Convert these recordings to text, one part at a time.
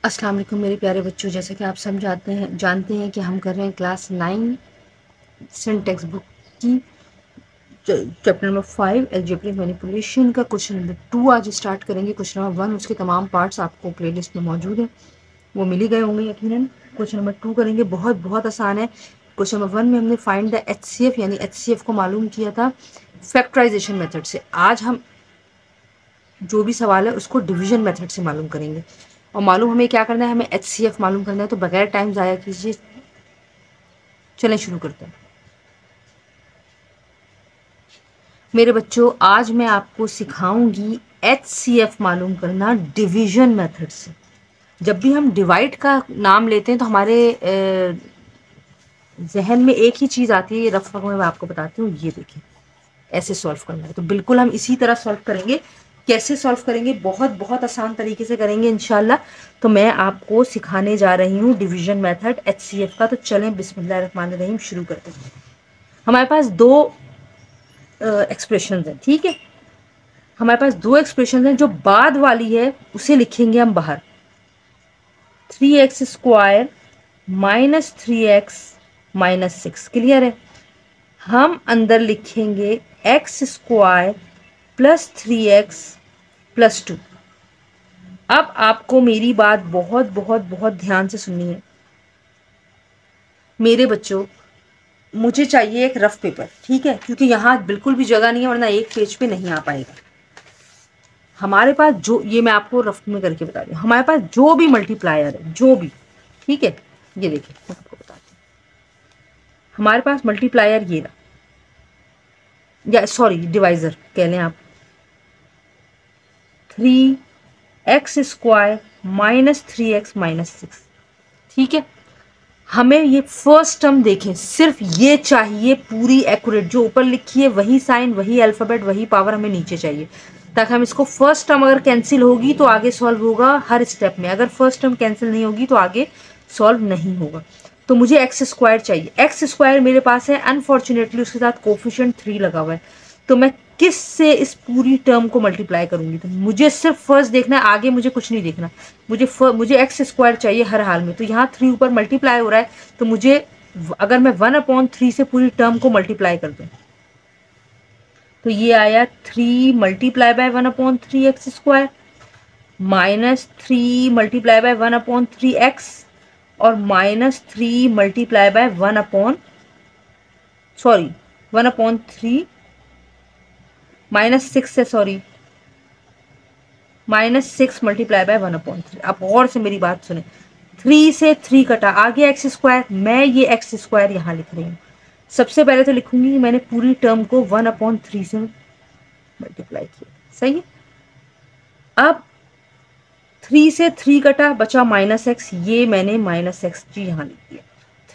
अस्सलाम वालेकुम मेरे प्यारे बच्चों। जैसे कि आप सब जानते हैं कि हम कर रहे हैं क्लास 9 सिंटेक्स बुक की चैप्टर नंबर 5 अलजेब्रिक मैनिपुलेशन का क्वेश्चन नंबर 2 आज स्टार्ट करेंगे। क्वेश्चन नंबर 1 उसके तमाम पार्ट्स आपको प्लेलिस्ट में मौजूद है, वो मिल ही गए होंगे यकीनन। क्वेश्चन नंबर 2 करेंगे, बहुत बहुत आसान है। क्वेश्चन नंबर 1 में हमने फाइंड द HCF यानी HCF को मालूम किया था फैक्टराइजेशन मेथड से। आज हम जो भी सवाल है उसको डिवीजन मेथड से मालूम करेंगे। और मालूम हमें क्या करना है, हमें HCF मालूम करना है। तो बगैर टाइम ज़ाया कीजिए, चलें शुरू करते हैं। मेरे बच्चों, आज मैं आपको सिखाऊंगी HCF मालूम करना डिवीजन मेथड से। जब भी हम डिवाइड का नाम लेते हैं तो हमारे जहन में एक ही चीज़ आती है, ये रफ में मैं आपको बताती हूँ। ये देखिए, ऐसे सॉल्व करना है तो बिल्कुल हम इसी तरह सॉल्व करेंगे। कैसे सॉल्व करेंगे? बहुत बहुत आसान तरीके से करेंगे इंशाल्लाह। तो मैं आपको सिखाने जा रही हूँ डिवीजन मेथड HCF का। तो चलें बिस्मिल्लाहिर्रहमानिर्रहीम शुरू करते हैं। हमारे पास दो एक्सप्रेशन हैं, ठीक है। हमारे पास दो एक्सप्रेशन हैं। जो बाद वाली है उसे लिखेंगे हम बाहर, 3x² माइनस 3x-6। क्लियर है? हम अंदर लिखेंगे x² प्लस 3x+2। अब आपको मेरी बात बहुत बहुत बहुत ध्यान से सुननी है मेरे बच्चों। मुझे चाहिए एक रफ पेपर, ठीक है, क्योंकि यहाँ बिल्कुल भी जगह नहीं है, वरना एक पेज पे नहीं आ पाएगा। हमारे पास जो, ये मैं आपको रफ में करके बता रही हूँ, हमारे पास जो भी मल्टीप्लायर है, जो भी, ठीक है, ये देखिए मैं आपको बताती हूँ। हमारे पास मल्टीप्लायर ये रहा, या सॉरी डिवाइजर कह लें आप, 3x² माइनस 3x-6। ठीक है, हमें ये फर्स्ट टर्म देखें, सिर्फ ये चाहिए पूरी एक्यूरेट। जो ऊपर लिखी है वही साइन, वही अल्फ़ाबेट, वही पावर हमें नीचे चाहिए, ताकि हम इसको फर्स्ट टर्म अगर कैंसिल होगी तो आगे सॉल्व होगा हर स्टेप में। अगर फर्स्ट टर्म कैंसिल नहीं होगी तो आगे सॉल्व नहीं होगा। तो मुझे x² चाहिए। x² मेरे पास है, अनफॉर्चुनेटली उसके साथ कोफिशिएंट 3 लगा हुआ है। तो मैं किस से इस पूरी टर्म को मल्टीप्लाई करूंगी? तो मुझे सिर्फ फर्स्ट देखना है, आगे मुझे कुछ नहीं देखना। मुझे x² चाहिए हर हाल में। तो यहाँ 3 ऊपर मल्टीप्लाई हो रहा है, तो मुझे अगर मैं 1/3 से पूरी टर्म को मल्टीप्लाई कर दूं तो ये आया 3 multiply by 1/3 x² minus 3 multiply by 1/3 x और माइनस 3 मल्टीप्लाई बाय 1/3 -6 है, सॉरी -6 मल्टीप्लाई बाय 1/3। अब गौर से मेरी बात सुने, 3 से 3 कटा, आगे x²। मैं ये x² यहाँ लिख रही हूँ। सबसे पहले तो लिखूंगी मैंने पूरी टर्म को 1/3 से मल्टीप्लाई किया, सही है। अब 3 से 3 कटा, बचा -x, ये मैंने -x यहाँ लिख दिया।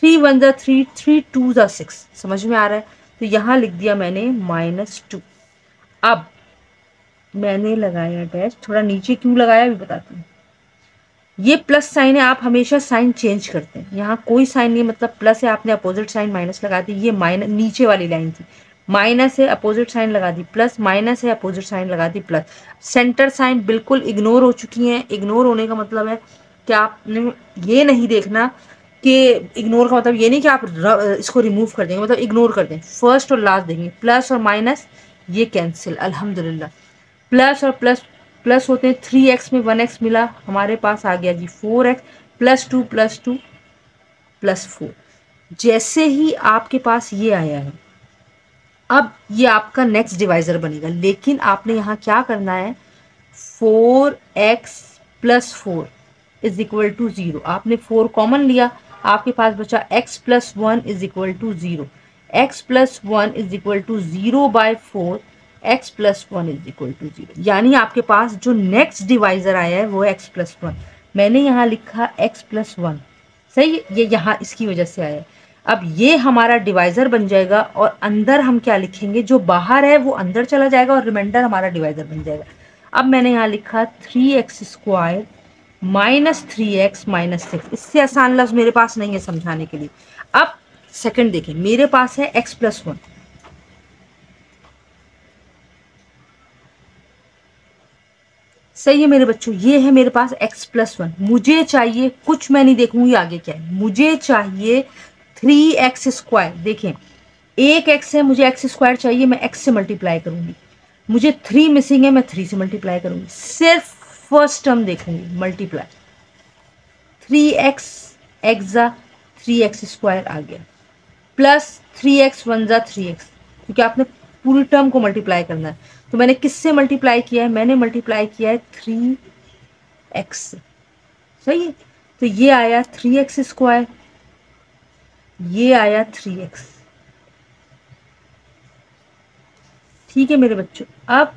3 1 जा 3, 3 2 जा 6, समझ में आ रहा है? तो यहाँ लिख दिया मैंने -2। अब मैंने लगाया डैश, थोड़ा नीचे क्यों लगाया भी बताती हूँ। ये प्लस साइन है, आप हमेशा साइन चेंज करते हैं। यहाँ कोई साइन नहीं, मतलब प्लस है, आपने अपोजिट साइन माइनस लगा दी। ये माइनस नीचे वाली लाइन थी, माइनस है अपोजिट साइन लगा दी प्लस, माइनस है अपोजिट साइन लगा दी प्लस। सेंटर साइन बिल्कुल इग्नोर हो चुकी हैं। इग्नोर होने का मतलब है कि आपने ये नहीं देखना कि इग्नोर का मतलब ये नहीं कि आप इसको रिमूव कर देंगे, मतलब इग्नोर कर दें। फर्स्ट और लास्ट देंगे, प्लस और माइनस ये कैंसिल, अल्हम्दुलिल्लाह। प्लस और प्लस प्लस होते हैं, 3x में 1x मिला, हमारे पास आ गया जी 4x +2 +2 +4। जैसे ही आपके पास ये आया है, अब ये आपका नेक्स्ट डिवाइजर बनेगा। लेकिन आपने यहाँ क्या करना है, 4x + 4 = 0। आपने 4 कॉमन लिया, आपके पास बचा x + 1 = 0। x + 1 = 0/4, x + 1 = 0। यानी आपके पास जो नेक्स्ट डिवाइजर आया है वो है x + 1। मैंने यहाँ लिखा x + 1, सही, ये यहाँ इसकी वजह से आया है। अब ये हमारा डिवाइजर बन जाएगा और अंदर हम क्या लिखेंगे, जो बाहर है वो अंदर चला जाएगा और रिमाइंडर हमारा डिवाइजर बन जाएगा। अब मैंने यहाँ लिखा 3x² माइनस 3x-6। इससे आसान लफ्ज मेरे पास नहीं है समझाने के लिए। अब सेकंड देखें, मेरे पास है x + 1। सही है मेरे बच्चों, ये है मेरे पास x+1। मुझे चाहिए, कुछ मैं नहीं देखूंगी आगे क्या है, मुझे चाहिए 3x²। देखें, एक x है, मुझे x² चाहिए, मैं x से मल्टीप्लाई करूंगी। मुझे 3 मिसिंग है, मैं 3 से मल्टीप्लाई करूंगी। सिर्फ फर्स्ट टर्म देखूंगी, मल्टीप्लाई 3x एक्सा 3x² आ गया, प्लस 3x1 जा 3x, क्योंकि आपने पूरी टर्म को मल्टीप्लाई करना है। तो मैंने किससे मल्टीप्लाई किया है, मैंने मल्टीप्लाई किया है 3x से। सही है, तो ये आया 3x², ये आया 3x। ठीक है मेरे बच्चों, अब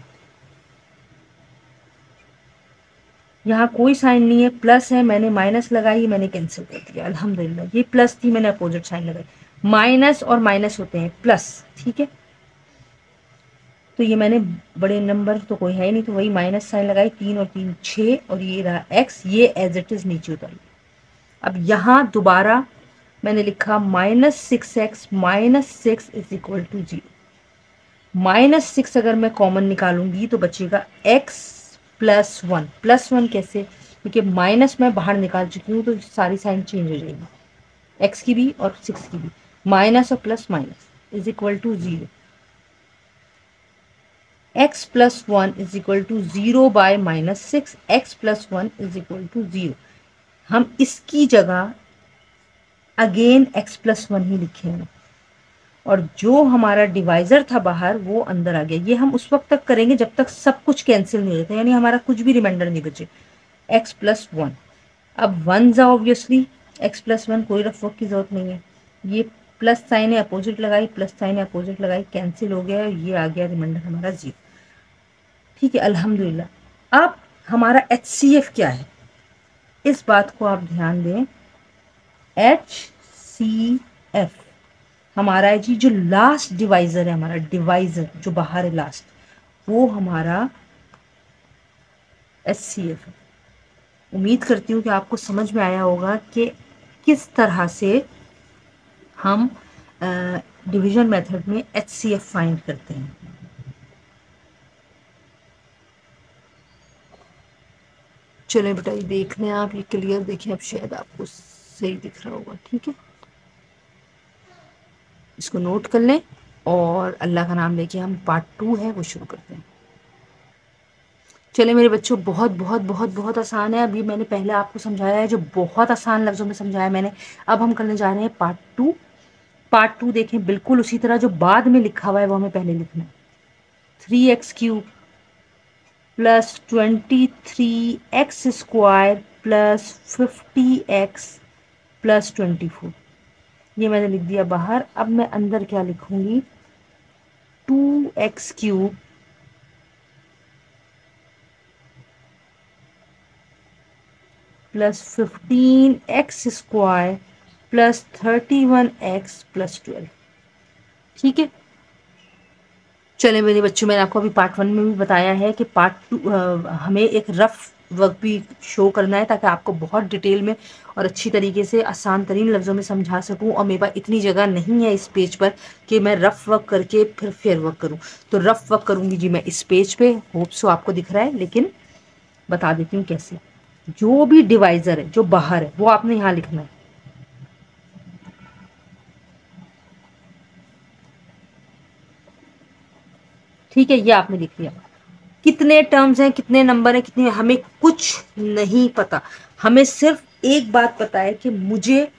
यहाँ कोई साइन नहीं है, प्लस है, मैंने माइनस लगाई, मैंने कैंसिल कर दिया। अल्हम्दुलिल्लाह, ये प्लस थी, मैंने अपोजिट साइन लगाई। माइनस और माइनस होते हैं प्लस, ठीक है। तो ये मैंने, बड़े नंबर तो कोई है ही नहीं, तो वही माइनस साइन लगाई, 3 और 3 6, और ये रहा x, ये एज इट इज नीचे उतारी। अब यहाँ दोबारा मैंने लिखा -6x -6 इज इक्वल टू 0। -6 अगर मैं कॉमन निकालूंगी तो बचेगा x+1। +1 कैसे, क्योंकि माइनस मैं बाहर निकाल चुकी हूँ, तो सारी साइन चेंज हो जाएगी, x की भी और 6 की भी। माइनस और plus minus is equal to 0। x+1 is equal to 0 by -6, x+1 is equal to 0। हम इसकी जगह अगेन x+1 ही लिखेंगे, और जो हमारा डिवाइजर था बाहर वो अंदर आ गया। ये हम उस वक्त तक करेंगे जब तक सब कुछ कैंसिल नहीं हो जाता, यानी हमारा कुछ भी रिमाइंडर नहीं बचे। x+1, अब 1 जा ऑब्वियसली, x+1 कोई रफ वर्क की जरूरत नहीं है। ये प्लस साइन है, अपोजिट लगाई, प्लस साइन है, अपोजिट लगाई, कैंसिल हो गया, ये आ गया रिमाइंडर हमारा 0। ठीक है, अल्हम्दुलिल्लाह। अब हमारा HCF क्या है, इस बात को आप ध्यान दें। HCF हमारा है जी, जो लास्ट डिवाइजर है, हमारा डिवाइजर जो बाहर है लास्ट, वो हमारा HCF है। उम्मीद करती हूँ कि आपको समझ में आया होगा कि किस तरह से हम डिवीजन मेथड में HCF फाइंड करते हैं। चलें बेटा, ये देख लें आप, ये क्लियर देखें, अब शायद आपको सही दिख रहा होगा। ठीक है, इसको नोट कर लें, और अल्लाह का नाम लेके हम पार्ट 2 है वो शुरू करते हैं। चले मेरे बच्चों, बहुत बहुत बहुत बहुत आसान है। अभी मैंने पहले आपको समझाया है, जो बहुत आसान लफ्ज़ों में समझाया मैंने। अब हम करने जा रहे हैं पार्ट 2। पार्ट 2 देखें, बिल्कुल उसी तरह जो बाद में लिखा हुआ है वो हमें पहले लिखना है। 3x³ plus 23x² plus 50x plus 24, ये मैंने लिख दिया बाहर। अब मैं अंदर क्या लिखूंगी, 2x³ plus 15x² plus 31x plus 12। ठीक है, चले मेरे बच्चों, मैंने आपको अभी पार्ट 1 में भी बताया है कि पार्ट 2 हमें एक रफ वर्क भी शो करना है, ताकि आपको बहुत डिटेल में और अच्छी तरीके से आसान तरीन लफ्ज़ों में समझा सकूं। और मेरे पास इतनी जगह नहीं है इस पेज पर कि मैं रफ वर्क करके फिर फेयर वर्क करूं। तो रफ वर्क करूंगी जी मैं इस पेज पे, होप सो आपको दिख रहा है, लेकिन बता देती हूँ कैसे। जो भी डिवाइजर है जो बाहर है वो आपने यहाँ लिखना है। ठीक है, ये आपने लिख लिया। कितने टर्म्स हैं, कितने नंबर हैं, कितने, हमें कुछ नहीं पता। हमें सिर्फ एक बात पता है कि मुझे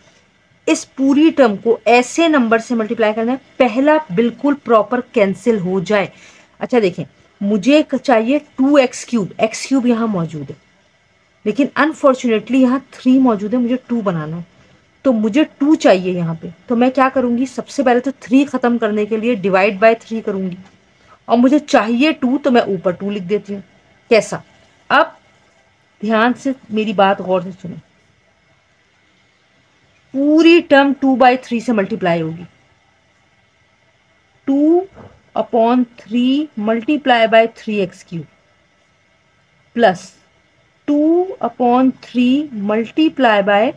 इस पूरी टर्म को ऐसे नंबर से मल्टीप्लाई करना है, पहला बिल्कुल प्रॉपर कैंसिल हो जाए। अच्छा देखें, मुझे चाहिए 2x³ x³ यहाँ मौजूद है, लेकिन अनफॉर्चुनेटली यहाँ 3 मौजूद है, मुझे 2 बनाना है। तो मुझे 2 चाहिए यहाँ पे, तो मैं क्या करूँगी, सबसे पहले तो 3 ख़त्म करने के लिए डिवाइड बाय 3 करूँगी, और मुझे चाहिए 2, तो मैं ऊपर 2 लिख देती हूँ। कैसा, अब ध्यान से मेरी बात गौर से सुनो। पूरी टर्म 2/3 से मल्टीप्लाई होगी। 2/3 multiply by 3x³ plus 2/3 multiply by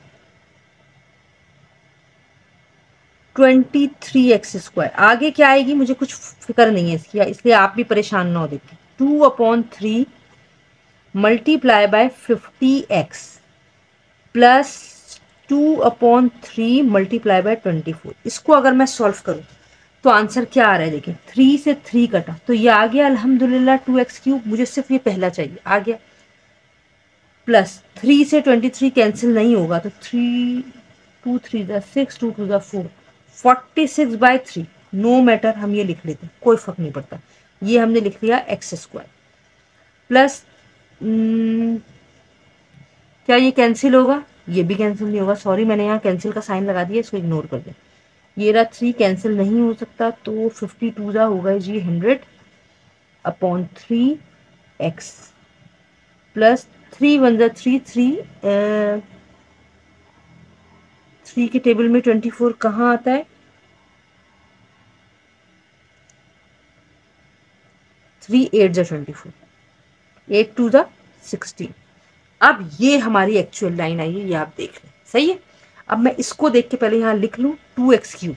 23x²। आगे क्या आएगी मुझे कुछ फिक्र नहीं है इसकी, इसलिए आप भी परेशान ना हो। देखिए 2/3 multiply by 50x plus 2/3 multiply by 24। इसको अगर मैं सॉल्व करूं तो आंसर क्या आ रहा है? देखिए 3 से 3 कटा तो ये आ गया अल्हम्दुलिल्लाह 2x3। मुझे सिर्फ ये पहला चाहिए, आ गया। प्लस 3 से 23 कैंसिल नहीं होगा तो 3 2 3 6 2 2 4 46/3। नो मैटर, हम ये लिख लेते हैं, कोई फर्क नहीं पड़ता। ये हमने लिख लिया x² प्लस क्या ये कैंसिल होगा? ये भी कैंसिल नहीं होगा। सॉरी, मैंने यहाँ कैंसिल का साइन लगा दिया, इसको इग्नोर कर दें। ये रहा 3 कैंसिल नहीं हो सकता तो 52 होगा जी 100/3x प्लस 3 1 3 3 के टेबल में 24 कहाँ आता है? 3 8 24, 8 2 16। अब ये हमारी एक्चुअल लाइन आई है, ये आप देख लें, सही है। अब मैं इसको देख के पहले यहाँ लिख लूँ 2x3।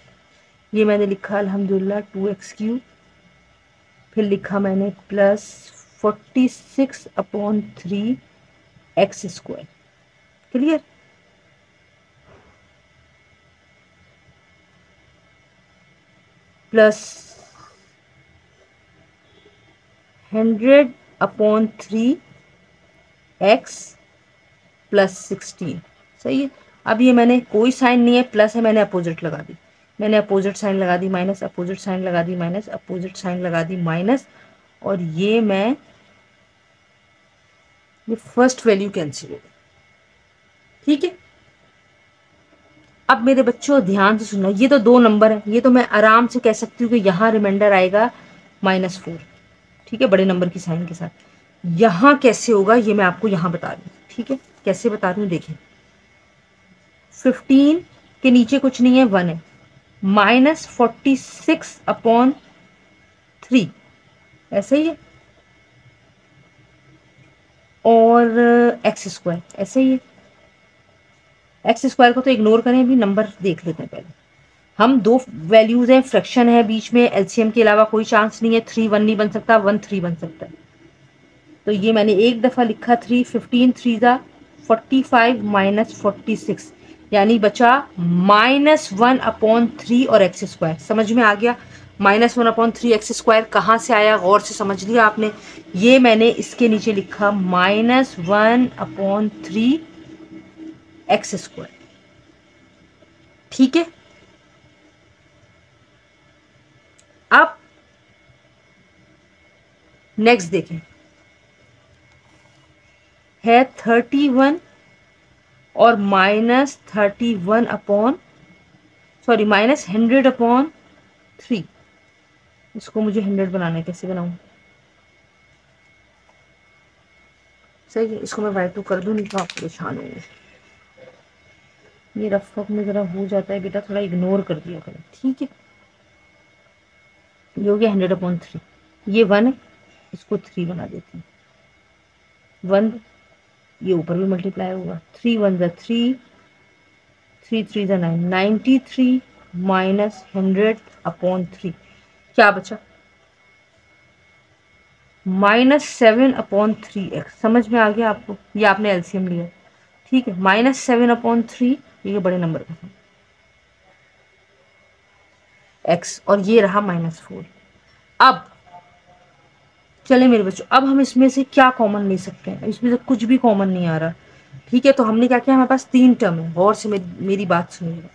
ये मैंने लिखा अल्हम्दुलिल्लाह 2x3। फिर लिखा मैंने plus 46/3x²। Clear? Plus 100/3x plus 16। सही है। अब ये मैंने कोई साइन नहीं है, प्लस है, मैंने अपोजिट लगा दी। मैंने अपोजिट साइन लगा दी माइनस, अपोजिट साइन लगा दी माइनस, अपोजिट साइन लगा दी माइनस, और ये फर्स्ट वैल्यू कैंसिल हो गई। ठीक है। अब मेरे बच्चों ध्यान से सुनना, ये तो 2 नंबर है, ये तो मैं आराम से कह सकती हूँ कि यहाँ रिमाइंडर आएगा -4। ठीक है, बड़े नंबर की साइन के साथ। यहाँ कैसे होगा ये मैं आपको यहाँ बता रही हूँ। ठीक है, कैसे बता रही हूँ देखिए। 15 के नीचे कुछ नहीं है, 1 है, -46/3 ऐसे ही है, और x² ऐसे ही है। x² को तो इग्नोर करें, अभी नंबर देख लेते हैं पहले। हम 2 वैल्यूज हैं, फ्रैक्शन है बीच में, एलसीएम के अलावा कोई चांस नहीं है। 3 1 नहीं बन सकता, 1 3 बन सकता है। तो ये मैंने एक दफ़ा लिखा 3, 15 3 45 -46, यानी बचा -1/3 और x²। समझ में आ गया? -1/3 x² कहाँ से आया, गौर से समझ लिया आपने? ये मैंने इसके नीचे लिखा -1/3 x²। ठीक है। अब नेक्स्ट देखें, है 31 और -100/3। इसको मुझे 100 बनाना है, कैसे बनाऊं? सही है, इसको मैं y2 कर दूं, नहीं तो आप परेशान होंगे। ये रफ में जरा हो जाता है बेटा, थोड़ा इग्नोर कर दिया करें। ठीक है, ये हो गया 100/3। ये 1 है, इसको 3 बना देती हूँ। 1 ये ऊपर भी मल्टीप्लाई होगा, 3 1 3 3 3 9 93 -100/3। क्या बचा? -7/3x। समझ में आ गया आपको? ये आपने एलसीएम लिया। ठीक है, -7/3, ये बड़े नंबर का था x, और ये रहा -4। अब चले मेरे बच्चों, अब हम इसमें से क्या कॉमन ले सकते हैं? इसमें से कुछ भी कॉमन नहीं आ रहा। ठीक है, तो हमने क्या किया, हमारे पास 3 टर्म है। गौर से मेरी बात सुनिएगा,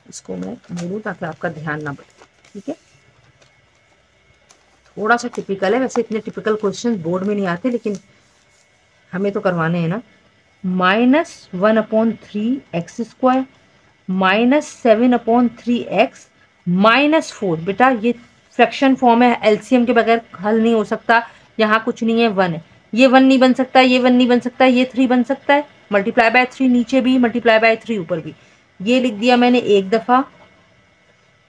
इसको मैं बोलूँ ताकि आपका ध्यान ना बढ़े। ठीक है, थोड़ा सा टिपिकल है, वैसे इतने टिपिकल क्वेश्चन बोर्ड में नहीं आते, लेकिन हमें तो करवाने हैं ना। -1/3 x² -7/3x -4। बेटा ये फ्रैक्शन फॉर्म है, एलसीएम के बगैर हल नहीं हो सकता। यहाँ कुछ नहीं है, 1 है। ये 1 नहीं बन सकता, ये 1 नहीं बन सकता, ये 3 बन सकता है। मल्टीप्लाई बाय 3 नीचे भी, मल्टीप्लाई बाय 3 ऊपर भी। ये लिख दिया मैंने एक दफ़ा,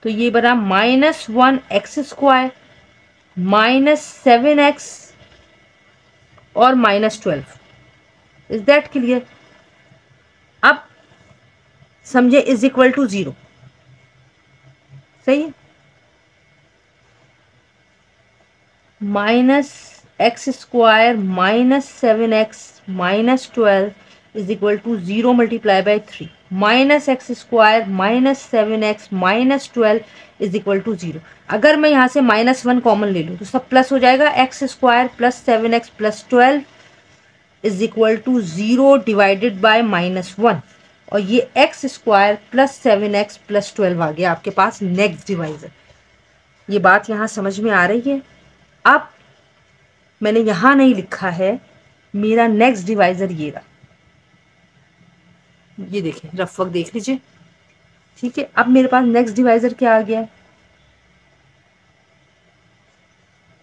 तो ये बना -1 x² -7x और -12। Is that clear? अब समझे, इज इक्वल टू 0। सही है, x square minus 7x minus 12 is equal to 0 multiply by 3 minus x square minus 7x minus 12 is equal to 0। अगर मैं यहाँ से -1 कॉमन ले लूँ तो सब प्लस हो जाएगा। X square plus 7x plus 12 is equal to 0 divided by -1 और ये x square plus 7x plus 12 आ गया आपके पास नेक्स्ट डिवाइजर। ये बात यहाँ समझ में आ रही है। अब मैंने यहाँ नहीं लिखा है, मेरा नेक्स्ट डिवाइजर ये रहा, ये देखें, रफ वर्क देख लीजिए। ठीक है, अब मेरे पास नेक्स्ट डिवाइजर क्या आ गया है,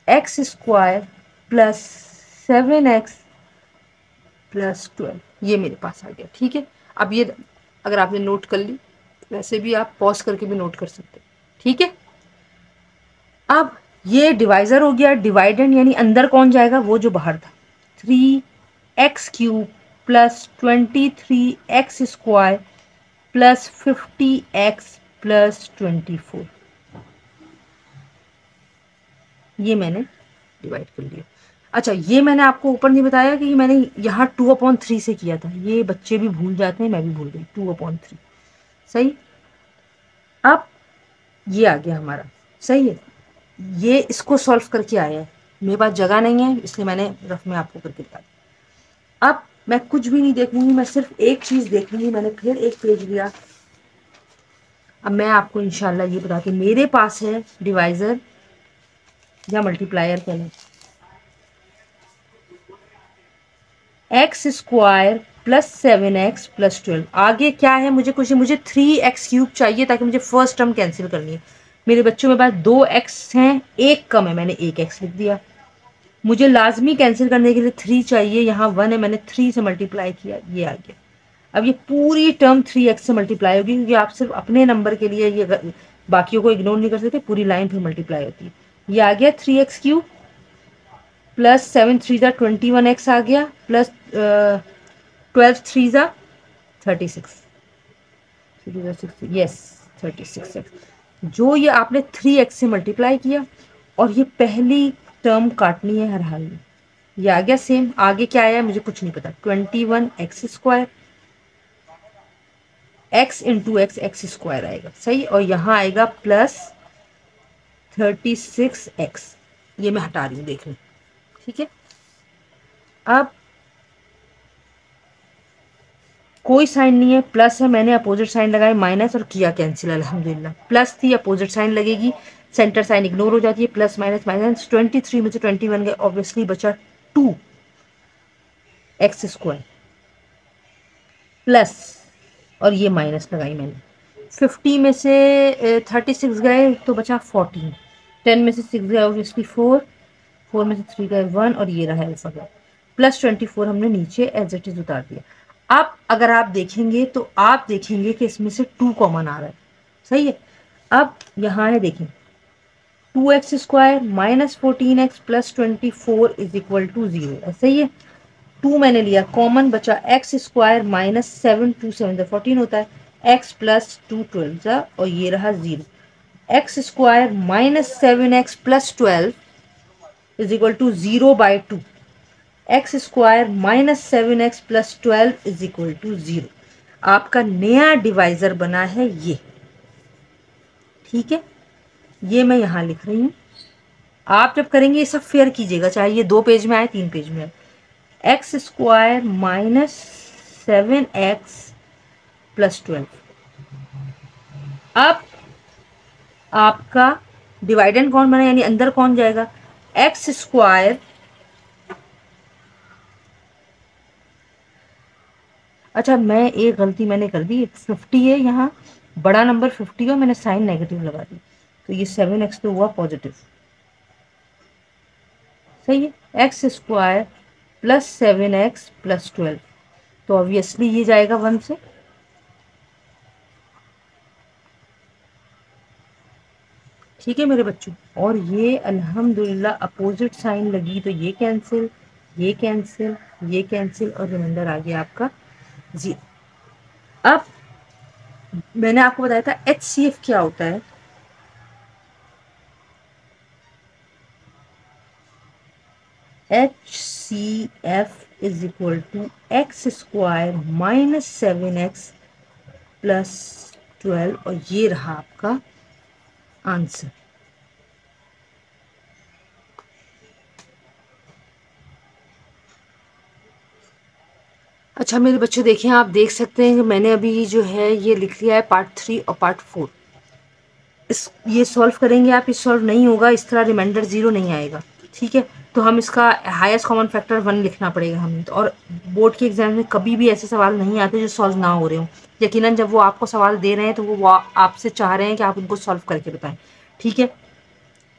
x square plus 7x plus 12, ये मेरे पास आ गया। ठीक है, अब ये अगर आपने नोट कर ली, वैसे भी आप पॉज करके भी नोट कर सकते। ठीक है, अब ये डिवाइजर हो गया। डिवाइडेंड यानी अंदर कौन जाएगा, वो जो बाहर था, 3x³ plus 23x square plus 50x plus 24, ये मैंने डिवाइड कर लिया। अच्छा, ये मैंने आपको ऊपर नहीं बताया कि मैंने यहाँ 2/3 से किया था, ये बच्चे भी भूल जाते हैं, मैं भी भूल गई, 2/3। सही, अब ये आ गया हमारा। सही है, ये इसको सॉल्व करके आया है, मेरे पास जगह नहीं है इसलिए मैंने रफ में आपको करके दिखा दिया। अब मैं कुछ भी नहीं देखूंगी, मैं सिर्फ एक चीज़ देख लूंगी। मैंने फिर एक पेज लिया। अब मैं आपको इंशाल्लाह ये बताती, मेरे पास है डिवाइज़र या मल्टीप्लायर करें, x square plus 7x plus 12। आगे क्या है मुझे कुछ, मुझे 3x³ चाहिए ताकि मुझे फर्स्ट टर्म कैंसिल करनी है। मेरे बच्चों में पास 2x हैं, एक कम है, मैंने 1x लिख दिया। मुझे लाजमी कैंसिल करने के लिए 3 चाहिए, यहाँ 1 है, मैंने 3 से मल्टीप्लाई किया, ये आ गया। अब ये पूरी टर्म 3x से मल्टीप्लाई होगी, क्योंकि आप सिर्फ अपने नंबर के लिए ये बाकियों को इग्नोर नहीं कर सकते, पूरी लाइन फिर मल्टीप्लाई होती है। ये आ गया 3x³ प्लस 7 3 ज़ा 21x आ गया, प्लस 12 3 ज़ा 36, यस 36x। जो ये आपने 3x से मल्टीप्लाई किया और ये पहली टर्म काटनी है हर हाल में, ये आ गया सेम। आगे क्या आया मुझे कुछ नहीं पता, 21x square, x into x square आएगा। सही, और यहाँ आएगा प्लस 36x, ये मैं हटा रही हूँ, देख लें। ठीक है, अब कोई साइन नहीं है, प्लस है, मैंने अपोजिट साइन लगाए, माइनस और किया कैंसिल। अल्हम्दुलिल्लाह, प्लस थी, अपोजिट साइन लगेगी, सेंटर साइन इग्नोर हो जाती है, प्लस माइनस माइनस, 23 में से 21 गए, ऑब्वियसली बचा 2x स्क्वायर प्लस, और ये माइनस लगाई मैंने, 50 में से 36 गए तो बचा 14, 10 में से 6 गए ऑब्वियसली 4, 4 में से 3 गए 1, और ये रहा अल्फा प्लस 24 हमने नीचे एज इट इज उतार दिया। अब अगर आप देखेंगे तो आप देखेंगे कि इसमें से 2 कॉमन आ रहा है। सही है, अब यहाँ है देखें, 2x square minus 14x plus 24 is equal to 0। सही है, 2 मैंने लिया कॉमन, बचा एक्स स्क्वायर माइनस 7 2 7 14 होता है, x प्लस 2 12 सा, और ये रहा 0। X square minus 7x plus 12 is equal to 0/2, x square minus 7x plus 12 is equal to 0। आपका नया डिवाइजर बना है ये। ठीक है, ये मैं यहाँ लिख रही हूँ। आप जब करेंगे ये सब फेयर कीजिएगा, चाहे ये 2 पेज में आए 3 पेज में आए। X square minus 7x plus 12। अब आपका डिवाइडेंड कौन बना, यानी अंदर कौन जाएगा, एक्स स्क्वायर, अच्छा मैं एक गलती मैंने कर दी, 50 है यहाँ, बड़ा नंबर 50 है, मैंने साइन नेगेटिव लगा दी, तो ये 7x तो हुआ पॉजिटिव। सही है, x square plus 7x plus 12, तो ऑब्वियसली ये जाएगा 1 से। ठीक है मेरे बच्चों, और ये अल्हम्दुलिल्लाह अपोजिट साइन लगी तो ये कैंसिल, ये कैंसिल, ये कैंसिल, और रिमाइंडर आ गया आपका 0। अब मैंने आपको बताया था HCF क्या होता है। HCF is equal to x square minus 7x plus 12, और ये रहा आपका आंसर। अच्छा मेरे बच्चों, देखिए आप देख सकते हैं कि मैंने अभी जो है ये लिख लिया है पार्ट 3 और पार्ट 4। ये सॉल्व करेंगे आप, ये सॉल्व नहीं होगा, इस तरह रिमाइंडर 0 नहीं आएगा, ठीक है। तो हम इसका हाईएस्ट कॉमन फैक्टर 1 लिखना पड़ेगा हमें। तो और बोर्ड के एग्जाम में कभी भी ऐसे सवाल नहीं आते जो सॉल्व ना हो रहे हो। यकीनन जब वो आपको सवाल दे रहे हैं तो वो आपसे चाह रहे हैं कि आप उनको सॉल्व करके बताएं, ठीक है।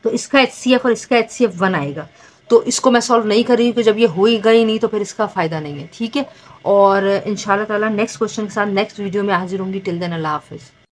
तो इसका HCF और इसका HCF 1 आएगा। तो इसको मैं सॉल्व नहीं कर रही हूँ, जब ये होएगा ही नहीं तो फिर इसका फ़ायदा नहीं है, ठीक है। और इंशाल्लाह ताला नेक्स्ट क्वेश्चन के साथ नेक्स्ट वीडियो में हाजिर होंगी। टिल देन अल्लाह हाफिज़।